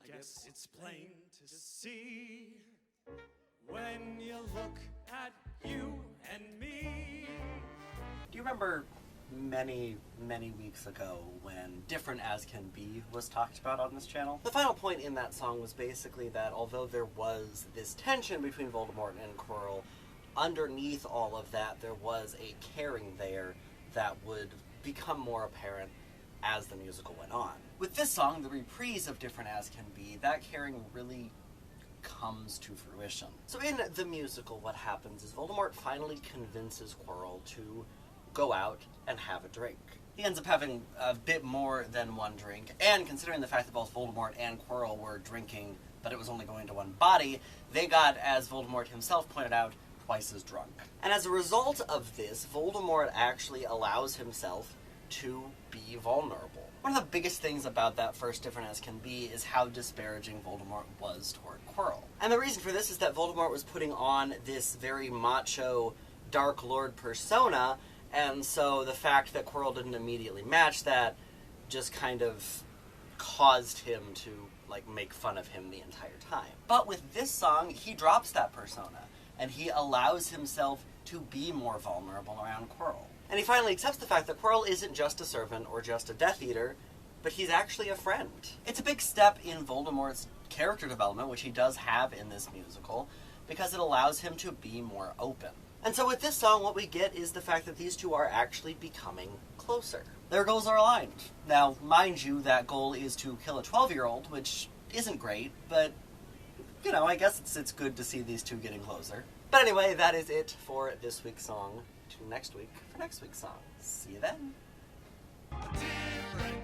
I guess it's plain to see when you look at you and me. Do you remember many weeks ago when Different As Can Be was talked about on this channel? The final point in that song was basically that although there was this tension between Voldemort and Quirrell, underneath all of that there was a caring there that would become more apparent as the musical went on. With this song, the reprise of Different As Can Be, that caring really comes to fruition. So in the musical, what happens is Voldemort finally convinces Quirrell to go out and have a drink. He ends up having a bit more than one drink, and considering the fact that both Voldemort and Quirrell were drinking, but it was only going to one body, they got, as Voldemort himself pointed out, twice as drunk. And as a result of this, Voldemort actually allows himself to be vulnerable. One of the biggest things about that first Different As Can Be is how disparaging Voldemort was toward Quirrell. And the reason for this is that Voldemort was putting on this very macho Dark Lord persona, and so the fact that Quirrell didn't immediately match that just kind of caused him to, make fun of him the entire time. But with this song, he drops that persona, and he allows himself to be more vulnerable around Quirrell. And he finally accepts the fact that Quirrell isn't just a servant or just a Death Eater, but he's actually a friend. It's a big step in Voldemort's character development, which he does have in this musical, because it allows him to be more open. And so with this song, what we get is the fact that these two are actually becoming closer. Their goals are aligned. Now, mind you, that goal is to kill a 12-year-old, which isn't great, but, I guess it's good to see these two getting closer. But anyway, that is it for this week's song. Tune next week for next week's song. See you then. Different